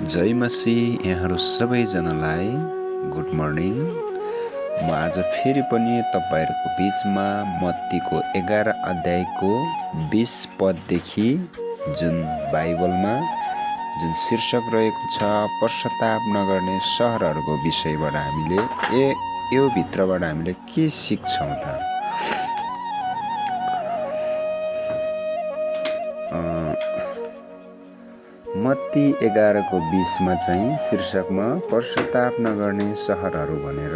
जय मसीह यहाँहरू सबैजनालाई good morning. म आज फेरि पनि तपाईहरुको बीचमा मत्तीको 11 अध्यायको 20 पददेखि जुन बाइबलमा जुन शीर्षक रहेको छ पश्चाताप नगर्ने सहरहरूको विषयबाट हामीले यो भित्रबाट हामीले के सिक्छौं त? मत्ती 11 को 20 मा चाहिँ शीर्षकमा पश्चाताप नगर्ने सहरहरू भनेर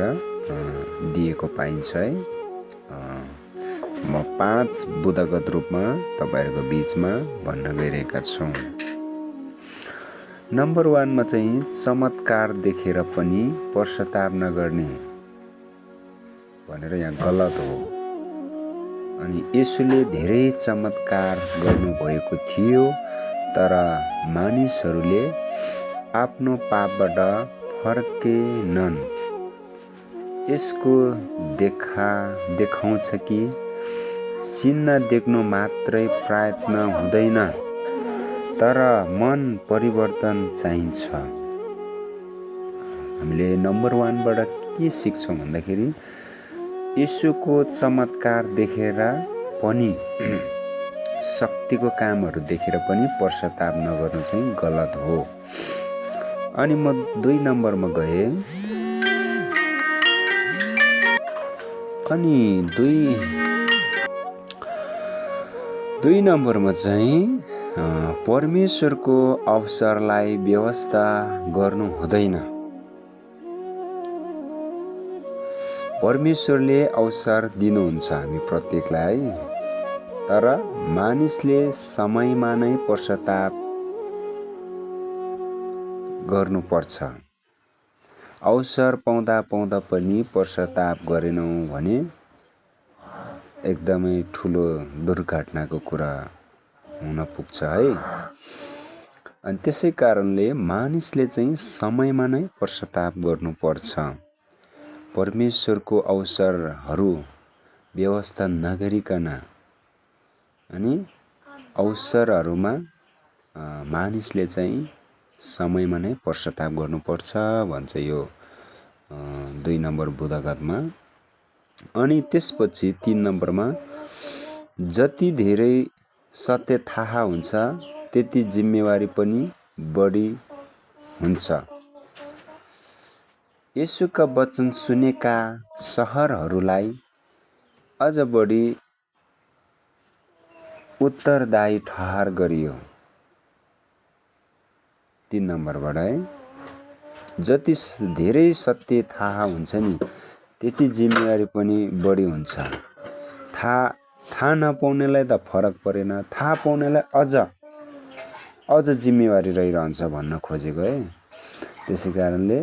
दिएको पाइन्छ है। म 5 बुँदागत रूपमा तपाईहरुको बीचमा भन्न गइरहेका छौं। नम्बर 1 मा चाहिँ चमत्कार देखेर पनि पश्चाताप नगर्ने भनेर यहाँ गलत हो। अनि येशूले धेरै चमत्कार गर्नुभएको थियो, तर मानिसहरूले आफ्नो पापबाट फर्केनन्। यसको देखाउँछ कि चिन्ह देख्नु मात्रै प्रयत्न हुँदैन, तर मन परिवर्तन चाहिन्छ। हामीले नम्बर 1 बाट के सिक्छौं भन्दाखेरि येशूको चमत्कार देखेर पनि शक्तिको कामहरू देखेर पनि पश्चाताप नगर्नु चाहिँ गलत हो। अनि म 2 नम्बरमा गए। अनि 2 नम्बरमा चाहिँ परमेश्वरको अवसरलाई व्यवस्था गर्नु हुँदैन। परमेश्वरले अवसर दिनुहुन्छ हामी प्रत्येकलाई, तर मानिसले समयमा नै पश्चाताप गर्नुपर्छ। अवसर पाउँदा पनि पश्चाताप गरेनौं भने एकदमै ठुलो दुर्घटनाको कुरा हुन पुग्छ है। अनि त्यसै कारणले मानिसले चाहिँ समयमा नै पश्चाताप गर्नुपर्छ। परमेश्वरको अवसरहरू व्यवस्था नगरिकन अनि अवसरहरूमा मानिसले चाहिँ समयमा नै पश्चाताप गर्नुपर्छ भन्छ यो 2 नम्बर बुँदागतमा। अनि त्यसपछि 3 नम्बरमा जति धेरै सत्य थाहा हुन्छ त्यति जिम्मेवारी पनि बढी हुन्छ। येशूका वचन सुनेका सहरहरूलाई अझ बढी उत्तरदायी ठहर गरियो। 3 नम्बरबाट है, जति धेरै सत्य थाहा हुन्छ नि त्यति जिम्मेवारी पनि बढी हुन्छ। थाहा नपाउनेलाई त फरक परेन, थाहा पाउनेलाई अझ जिम्मेवारी रहिरहन्छ भन्न खोजेको है। त्यसै कारणले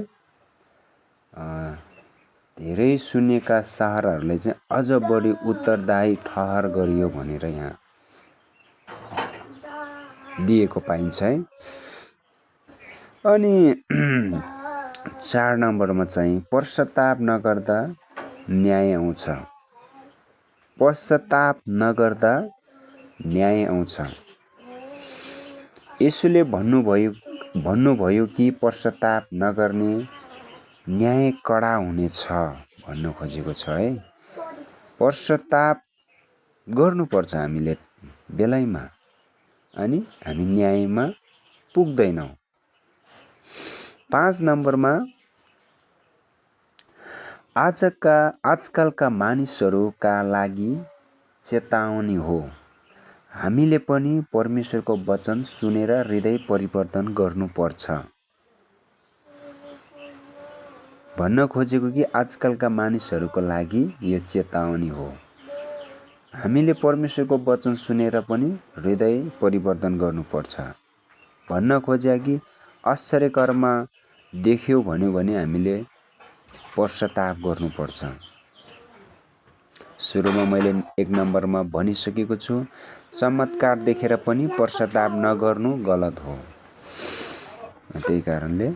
धेरै सुनेका सहरहरूले चाहिँ अझ बढी उत्तरदायी ठहर गरियो भनेर यहाँ दिएको पाइन्छ है। अनि 4 नम्बरमा चाहिँ पश्चाताप नगर्दा न्याय आउँछ। पश्चाताप नगर्दा न्याय आउँछ। येशूले भन्नुभयो कि पश्चाताप नगर्ने न्याय कडा हुनेछ भन्न खोजेको छ है। पश्चाताप गर्नुपर्छ हामीले बेलैमा, अनि हामी न्यायमा पुग्दैनौं। 5 नम्बरमा आजकलका मानिसहरूका लागि चेतावनी हो। हामीले पनि परमेश्वरको वचन सुनेर हृदय परिवर्तन गर्नुपर्छ भन्न खोजेको कि आजकलका मानिसहरूको लागि यो चेतावनी हो। हामीले परमेश्वरको वचन सुनेर पनि हृदय परिवर्तन गर्नुपर्छ भन्न खोजे कि आश्चर्यकर्म देख्यो भने हामीले पश्चाताप गर्नुपर्छ। सुरुमा मैले 1 नम्बरमा भनिसकेको छु, चमत्कार देखेर पनि पश्चाताप नगर्नु गलत हो। त्यही कारणले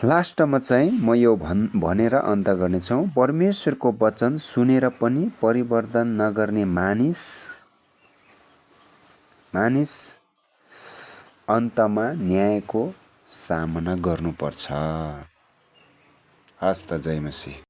लास्टमा चाहिँ म यो भनेर अन्त गर्नेछौँ, परमेश्वरको वचन सुनेर पनि परिवर्तन नगर्ने मानिस अन्तमा न्यायको सामना गर्नुपर्छ। हस् त, जय मसी।